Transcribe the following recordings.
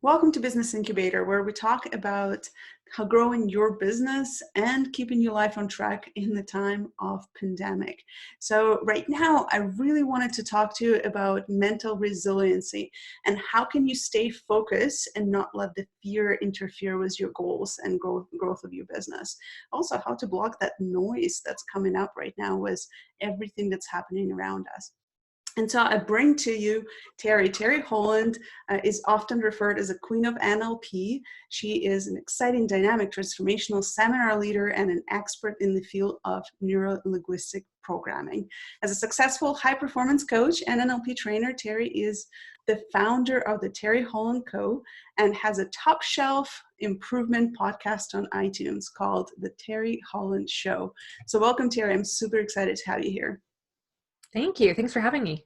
Welcome to Business Incubator, where we talk about how growing your business and keeping your life on track in the time of pandemic. So right now, I really wanted to talk to you about mental resiliency and how can you stay focused and not let the fear interfere with your goals and growth of your business. Also, how to block that noise that's coming up right now with everything that's happening around us. And so I bring to you Teri. Teri Holland is often referred as a queen of NLP. She is an exciting, dynamic, transformational seminar leader and an expert in the field of neuro-linguistic programming. As a successful high-performance coach and NLP trainer, Teri is the founder of the Teri Holland Co. and has a top-shelf improvement podcast on iTunes called the Teri Holland Show. So welcome, Teri. I'm super excited to have you here. Thank you. Thanks for having me.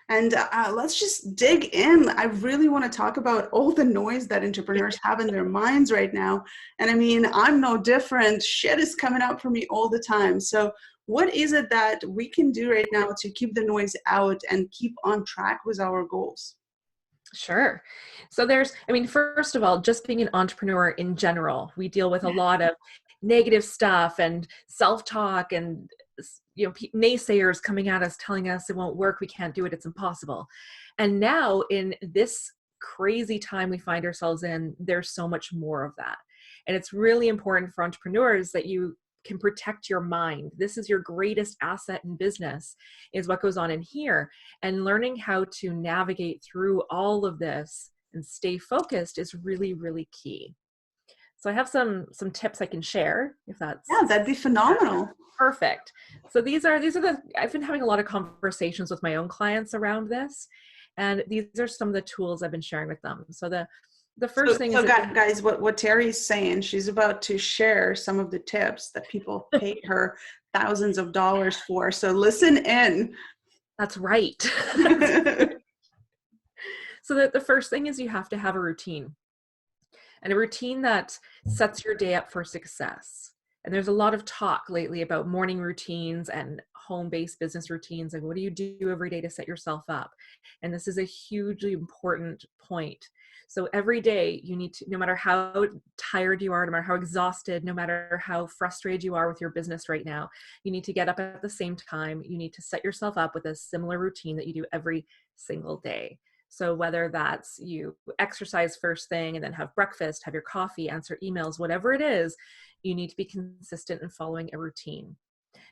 And let's just dig in. I really want to talk about all the noise that entrepreneurs have in their minds right now. And I mean, I'm no different. Shit is coming up for me all the time. So what is it that we can do right now to keep the noise out and keep on track with our goals? Sure. So first of all, just being an entrepreneur in general, we deal with a lot of negative stuff and self-talk and naysayers coming at us telling us it won't work, we can't do it, it's impossible. And now in this crazy time we find ourselves in, there's so much more of that. And it's really important for entrepreneurs that you can protect your mind. This is your greatest asset in business, is what goes on in here. And learning how to navigate through all of this and stay focused is really, really key. So I have some tips I can share, if that's... Yeah, that'd be phenomenal. Perfect. So these are I've been having a lot of conversations with my own clients around this, and these are some of the tools I've been sharing with them. So the first thing is... So guys, what Teri's saying, she's about to share some of the tips that people pay her thousands of dollars for. So listen in. That's right. So the first thing is you have to have a routine. And a routine that sets your day up for success. And there's a lot of talk lately about morning routines and home-based business routines. And what do you do every day to set yourself up? And this is a hugely important point. So every day you need to, no matter how tired you are, no matter how exhausted, no matter how frustrated you are with your business right now, you need to get up at the same time. You need to set yourself up with a similar routine that you do every single day. So whether that's you exercise first thing and then have breakfast, have your coffee, answer emails, whatever it is, you need to be consistent in following a routine.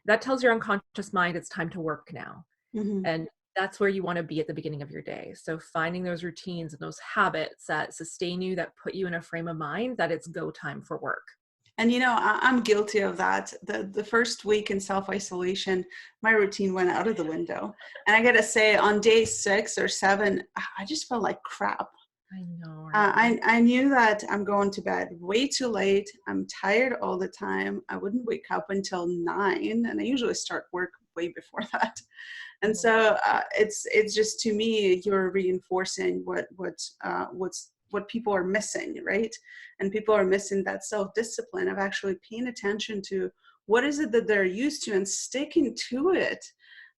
That tells your unconscious mind it's time to work now. Mm-hmm. And that's where you want to be at the beginning of your day. So finding those routines and those habits that sustain you, that put you in a frame of mind that it's go time for work. And, I'm guilty of that. The first week in self-isolation, my routine went out of the window. And I got to say, on day 6 or 7, I just felt like crap. I know. I knew that I'm going to bed way too late. I'm tired all the time. I wouldn't wake up until 9. And I usually start work way before that. And so it's just, to me, you're reinforcing what people are missing, right? And people are missing that self-discipline of actually paying attention to what is it that they're used to and sticking to it.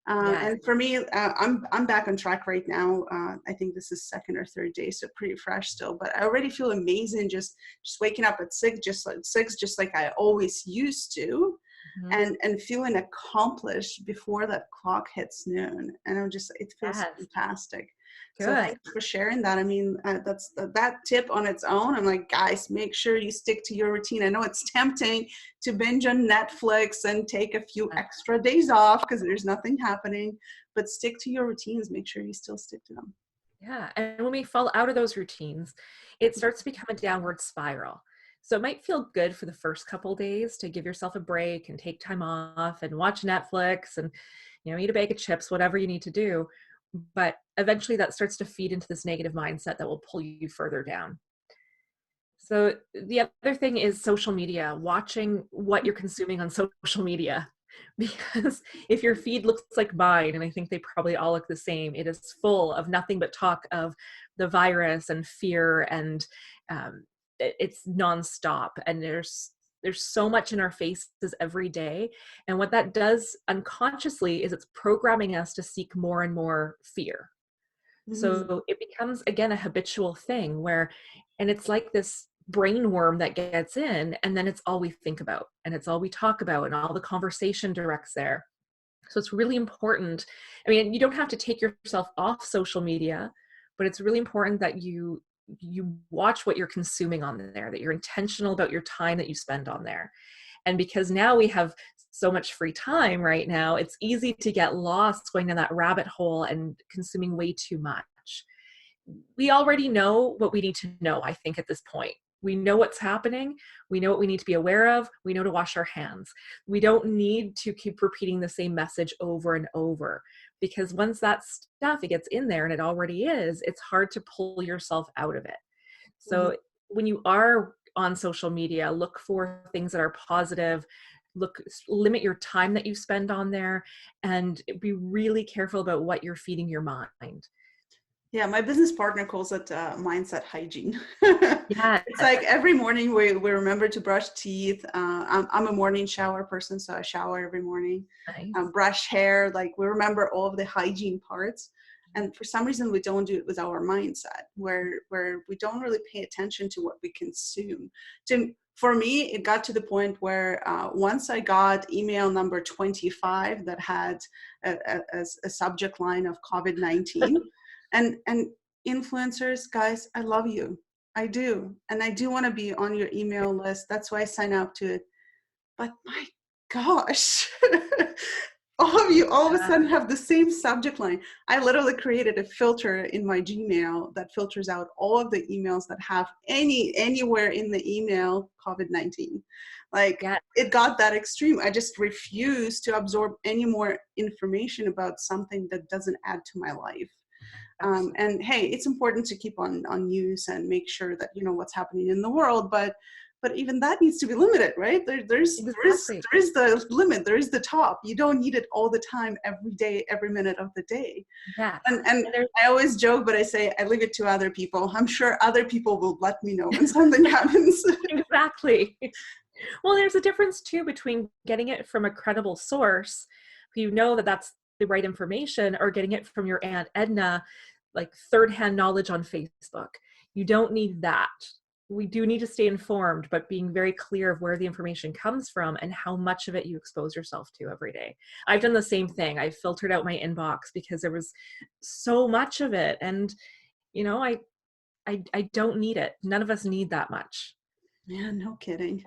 And for me, I'm back on track right now. I think this is 2nd or 3rd day, so pretty fresh still. But I already feel amazing just waking up at 6, just like I always used to, and feeling accomplished before that clock hits noon. And it feels fantastic. Good. So thanks for sharing that. I mean, that's that tip on its own. I'm like, guys, make sure you stick to your routine. I know it's tempting to binge on Netflix and take a few extra days off because there's nothing happening, but stick to your routines. Make sure you still stick to them. Yeah. And when we fall out of those routines, it starts to become a downward spiral. So it might feel good for the first couple of days to give yourself a break and take time off and watch Netflix and, eat a bag of chips, whatever you need to do. But eventually that starts to feed into this negative mindset that will pull you further down. So the other thing is social media, watching what you're consuming on social media. Because if your feed looks like mine, and I think they probably all look the same, it is full of nothing but talk of the virus and fear, and it's nonstop. And there's so much in our faces every day. And what that does unconsciously is it's programming us to seek more and more fear. Mhm. So it becomes, again, a habitual thing where, and it's like this brain worm that gets in, and then it's all we think about and it's all we talk about and all the conversation directs there. So it's really important. I mean, you don't have to take yourself off social media, but it's really important that you watch what you're consuming on there, that you're intentional about your time that you spend on there. And because now we have so much free time right now, it's easy to get lost going down that rabbit hole and consuming way too much. We already know what we need to know, I think, at this point. We know what's happening. We know what we need to be aware of. We know to wash our hands. We don't need to keep repeating the same message over and over, because once that stuff, it gets in there, and it already is, it's hard to pull yourself out of it. Mhm. So when you are on social media, look for things that are positive. Limit your time that you spend on there, and be really careful about what you're feeding your mind. Yeah, my business partner calls it mindset hygiene. Yeah, It's like every morning we remember to brush teeth. I'm a morning shower person, so I shower every morning. nice. Brush hair, like we remember all of the hygiene parts. And for some reason, we don't do it with our mindset, where we don't really pay attention to what we consume. For me, it got to the point where once I got email number 25 that had a subject line of COVID-19, and influencers, guys, I love you. I do. And I do want to be on your email list. That's why I sign up to it. But my gosh, all of you all of a Yeah, sudden have the same subject line. I literally created a filter in my Gmail that filters out all of the emails that have anywhere in the email COVID-19. Like, yeah, it got that extreme. I just refuse to absorb any more information about something that doesn't add to my life. absolutely. And hey, it's important to keep on news and make sure that you know what's happening in the world, but even that needs to be limited, right? Exactly. There is the limit, there is the top. You don't need it all the time, every day, every minute of the day. Yes. And And there's I always joke, but I say I leave it to other people. I'm sure other people will let me know when something happens. exactly. Well, there's a difference too between getting it from a credible source, who you know that that's the right information, or getting it from your Aunt Edna, like third-hand knowledge on Facebook. You don't need that. We do need to stay informed, but being very clear of where the information comes from and how much of it you expose yourself to every day. I've done the same thing. I filtered out my inbox because there was so much of it. And, you know, I don't need it. None of us need that much. Yeah, no kidding.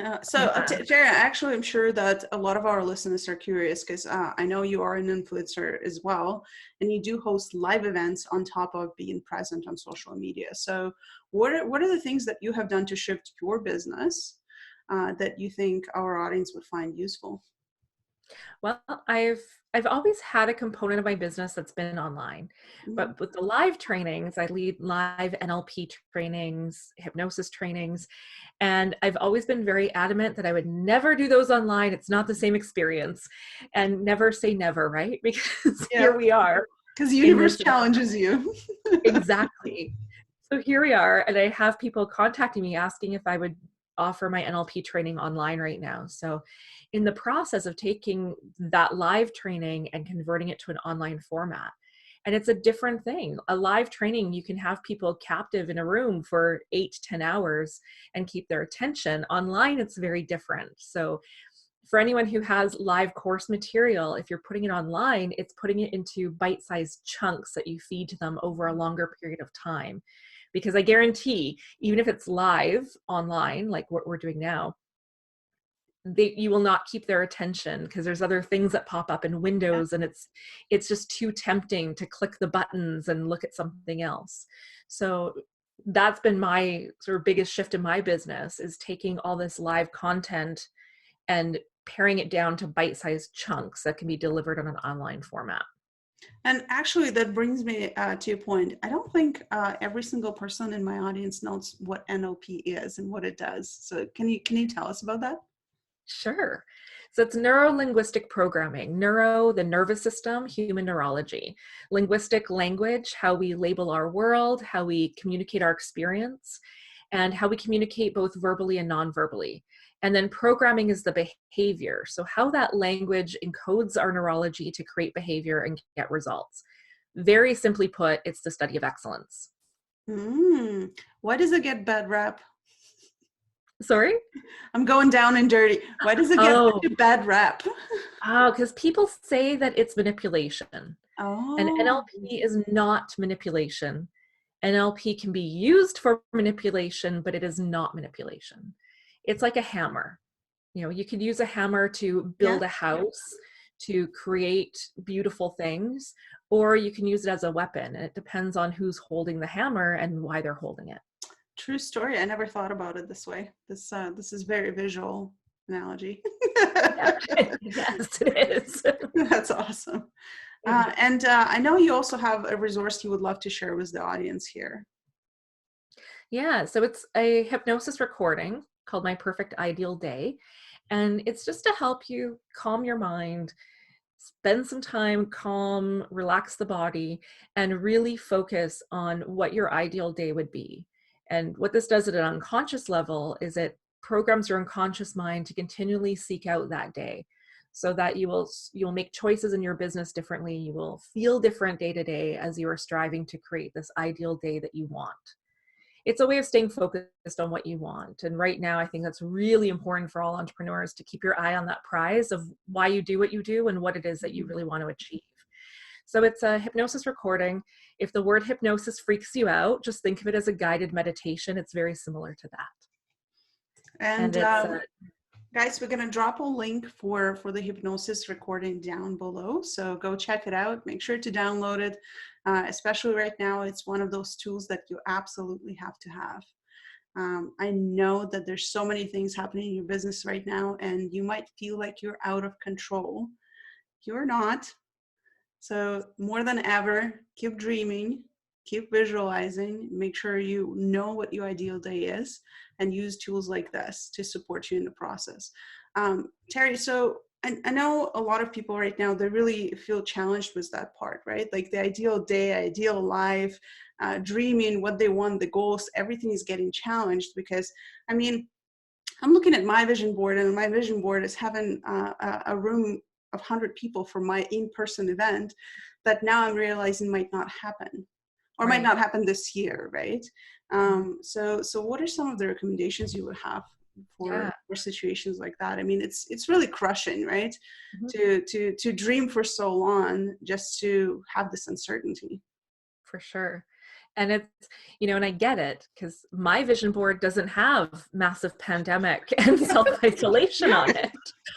Yeah. Tara, actually, I'm sure that a lot of our listeners are curious because I know you are an influencer as well, and you do host live events on top of being present on social media. So, what are the things that you have done to shift your business that you think our audience would find useful? Well, I've always had a component of my business that's been online, Mhm. but with the live trainings, I lead live NLP trainings, hypnosis trainings, and I've always been very adamant that I would never do those online. It's not the same experience, and never say never, right? Because Yeah, here we are because the in universe this challenges you. exactly. So here we are, and I have people contacting me asking if I would offer my NLP training online right now. So in the process of taking that live training and converting it to an online format, and it's a different thing. A live training, you can have people captive in a room for 8 to 10 hours and keep their attention. Online, it's very different. So for anyone who has live course material, if you're putting it online, it's putting it into bite-sized chunks that you feed to them over a longer period of time. Because I guarantee, even if it's live online, like what we're doing now, you will not keep their attention because there's other things that pop up in Yeah. windows, and it's just too tempting to click the buttons and look at something else. So that's been my sort of biggest shift in my business, is taking all this live content and paring it down to bite-sized chunks that can be delivered on an online format. And actually, that brings me to a point. I don't think every single person in my audience knows what NLP is and what it does. So can you tell us about that? Sure. So it's neuro-linguistic programming. Neuro, the nervous system, human neurology. Linguistic, language, how we label our world, how we communicate our experience, and how we communicate both verbally and non-verbally. And then programming is the behavior. So how that language encodes our neurology to create behavior and get results. Very simply put, it's the study of excellence. Why does it get bad rap? Sorry? I'm going down and dirty. Why does it get such a bad rap? Oh, because people say that it's manipulation. And Oh. NLP is not manipulation. NLP can be used for manipulation, but it is not manipulation. It's like a hammer. You know, you could use a hammer to build Yeah. a house, to create beautiful things, or you can use it as a weapon. And it depends on who's holding the hammer and why they're holding it. True story. I never thought about it this way. This is very visual analogy. Yeah. Yes, it is. That's awesome. And I know you also have a resource you would love to share with the audience here. Yeah, so it's a hypnosis recording called My Perfect Ideal Day. And it's just to help you calm your mind, spend some time calm, relax the body, and really focus on what your ideal day would be. And what this does at an unconscious level is it programs your unconscious mind to continually seek out that day, so that you'll make choices in your business differently. You will feel different day to day as you are striving to create this ideal day that you want. It's a way of staying focused on what you want. And right now, I think that's really important for all entrepreneurs, to keep your eye on that prize of why you do what you do and what it is that you really want to achieve. So it's a hypnosis recording. If the word hypnosis freaks you out, just think of it as a guided meditation. It's very similar to that. And it's guys, we're going to drop a link for the hypnosis recording down below. So go check it out. Make sure to download it. Especially right now, it's one of those tools that you absolutely have to have. I know that there's so many things happening in your business right now, and you might feel like you're out of control. You're not. So more than ever, keep dreaming, keep visualizing, make sure you know what your ideal day is, and use tools like this to support you in the process. Teri, so I know a lot of people right now, they really feel challenged with that part, right? Like the ideal day, ideal life, dreaming what they want, the goals, everything is getting challenged because, I mean, I'm looking at my vision board, and my vision board is having a room of 100 people for my in-person event that now I'm realizing might not happen, or might not happen this year, right? So what are some of the recommendations you would have for situations like that? I mean, it's really crushing, right? To dream for so long just to have this uncertainty. For sure. And it's, you know, and I get it, because my vision board doesn't have massive pandemic and self-isolation on it.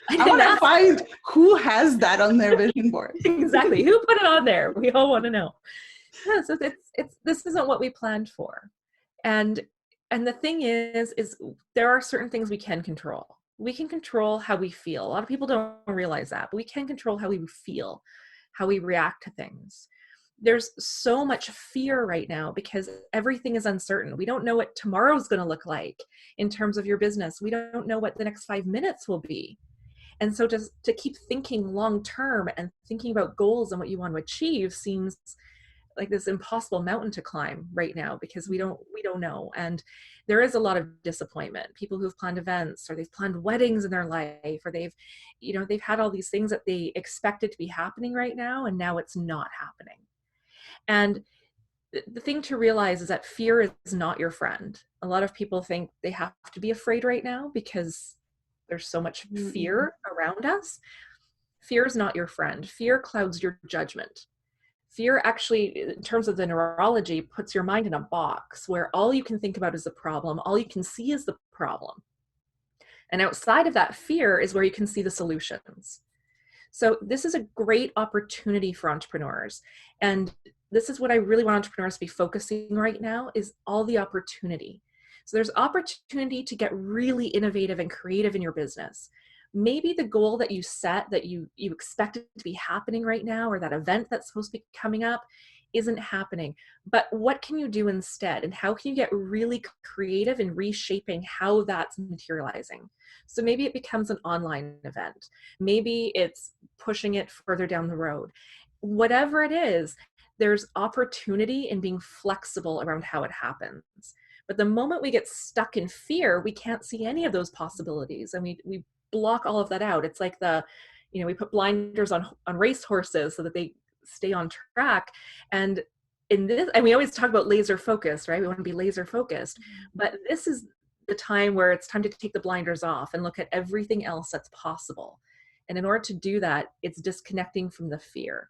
I want to find who has that on their vision board. Exactly. Who put it on there? We all want to know. Yeah, so this isn't what we planned for. And the thing is there are certain things we can control. We can control how we feel. A lot of people don't realize that, but we can control how we feel, how we react to things. There's so much fear right now because everything is uncertain. We don't know what tomorrow's going to look like in terms of your business. We don't know what the next 5 minutes will be. And so just to keep thinking long term and thinking about goals and what you want to achieve seems like this impossible mountain to climb right now, because we don't know. And there is a lot of disappointment. People who've planned events, or they've planned weddings in their life, or they've had all these things that they expected to be happening right now, and now it's not happening. And the thing to realize is that fear is not your friend. A lot of people think they have to be afraid right now because there's so much fear around us. Fear is not your friend. Fear clouds your judgment. Fear actually, in terms of the neurology, puts your mind in a box where all you can think about is the problem. All you can see is the problem. And outside of that fear is where you can see the solutions. So this is a great opportunity for entrepreneurs. And this is what I really want entrepreneurs to be focusing right now, is all the opportunity. So there's opportunity to get really innovative and creative in your business. Maybe the goal that you set, that you expected to be happening right now, or that event that's supposed to be coming up, isn't happening. But what can you do instead? And how can you get really creative in reshaping how that's materializing? So maybe it becomes an online event. Maybe it's pushing it further down the road. Whatever it is, there's opportunity in being flexible around how it happens. But the moment we get stuck in fear, we can't see any of those possibilities. And we block all of that out. It's like we put blinders on race horses so that they stay on track. And and we always talk about laser focus, right? We want to be laser focused, but this is the time where it's time to take the blinders off and look at everything else that's possible. And in order to do that, it's disconnecting from the fear.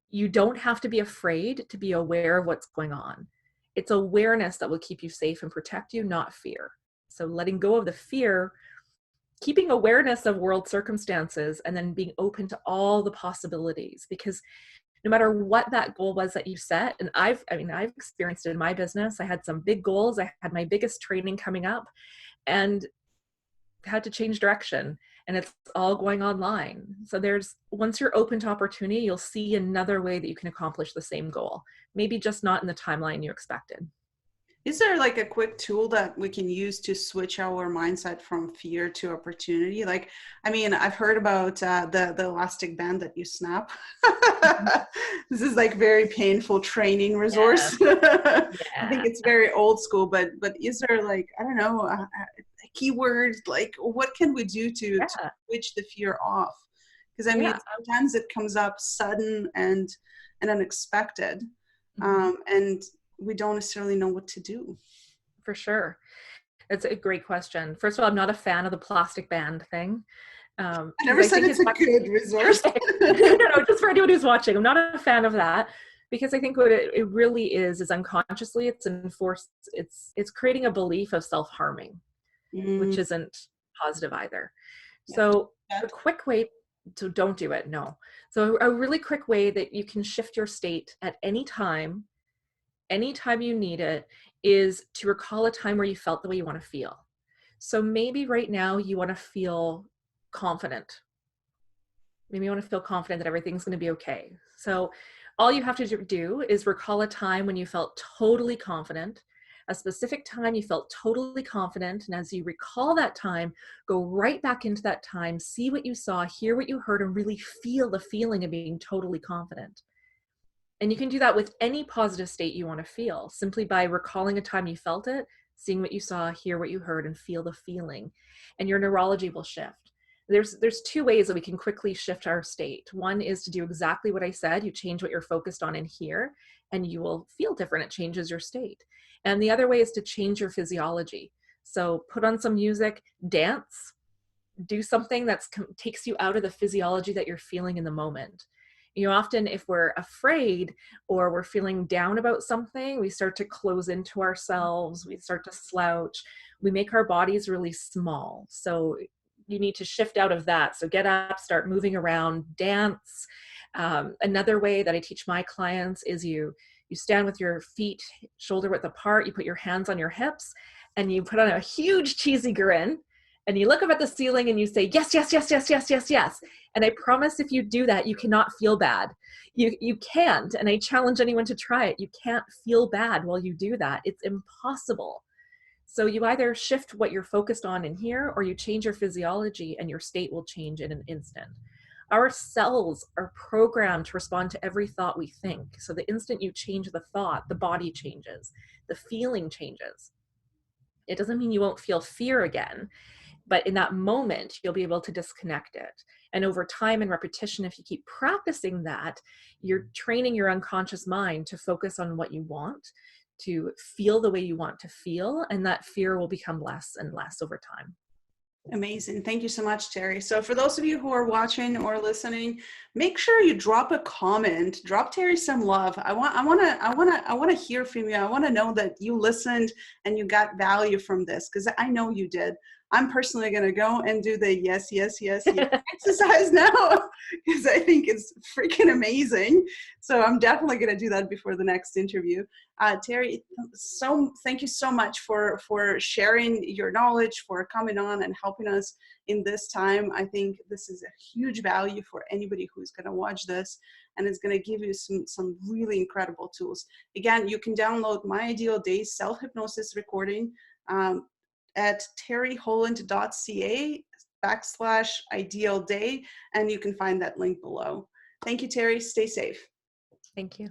You don't have to be afraid to be aware of what's going on. It's awareness that will keep you safe and protect you, not fear. So letting go of the fear, keeping awareness of world circumstances, and then being open to all the possibilities. Because no matter what that goal was that you set, and I've experienced it in my business. I had some big goals. I had my biggest training coming up and had to change direction, and it's all going online. So once you're open to opportunity, you'll see another way that you can accomplish the same goal, maybe just not in the timeline you expected. Is there like a quick tool that we can use to switch our mindset from fear to opportunity? Like, I mean, I've heard about the elastic band that you snap. This is like very painful training resource. Yeah. I think it's very old school, but is there like, I don't know, a keyword, like what can we do to switch the fear off? Because I mean, sometimes it comes up sudden and unexpected. And we don't necessarily know what to do. For sure. It's a great question. First of all, I'm not a fan of the plastic band thing. I never said it's a good resource. No, just for anyone who's watching, I'm not a fan of that, because I think what it really is unconsciously, it's creating a belief of self-harming, which isn't positive either. Yeah. So a quick way to don't do it. No. So a really quick way that you can shift your state at any time you need it, is to recall a time where you felt the way you want to feel. So maybe right now you want to feel confident. Maybe you want to feel confident that everything's going to be okay. So all you have to do is recall a time when you felt totally confident, a specific time you felt totally confident. And as you recall that time, go right back into that time, see what you saw, hear what you heard, and really feel the feeling of being totally confident. And you can do that with any positive state you want to feel, simply by recalling a time you felt it, seeing what you saw, hear what you heard, and feel the feeling. And your neurology will shift. There's two ways that we can quickly shift our state. One is to do exactly what I said. You change what you're focused on in here, and you will feel different. It changes your state. And the other way is to change your physiology. So put on some music, dance, do something that takes you out of the physiology that you're feeling in the moment. You know, often if we're afraid or we're feeling down about something, we start to close into ourselves, we start to slouch, we make our bodies really small. So you need to shift out of that. So get up, start moving around, dance. Another way that I teach my clients is you stand with your feet shoulder width apart, you put your hands on your hips, and you put on a huge cheesy grin. And you look up at the ceiling and you say, yes, yes, yes, yes, yes, yes, yes. And I promise if you do that, you cannot feel bad. You can't. And I challenge anyone to try it. You can't feel bad while you do that. It's impossible. So you either shift what you're focused on in here, or you change your physiology and your state will change in an instant. Our cells are programmed to respond to every thought we think. So the instant you change the thought, the body changes, the feeling changes. It doesn't mean you won't feel fear again, but in that moment, you'll be able to disconnect it. And over time and repetition, if you keep practicing that, you're training your unconscious mind to focus on what you want, to feel the way you want to feel, and that fear will become less and less over time. Amazing. Thank you so much, Teri. So for those of you who are watching or listening, make sure you drop a comment, drop Teri some love. I want to hear from you. I want to know that you listened and you got value from this, because I know you did. I'm personally going to go and do the yes, yes, yes, yes exercise now, because I think it's freaking amazing. So I'm definitely going to do that before the next interview. Teri, thank you so much for sharing your knowledge, for coming on and helping us in this time. I think this is a huge value for anybody who's going to watch this, and it's going to give you some really incredible tools. Again, you can download My Ideal Day self-hypnosis recording at teriholland.ca/ideal day, and you can find that link below. Thank you, Teri. Stay safe. Thank you.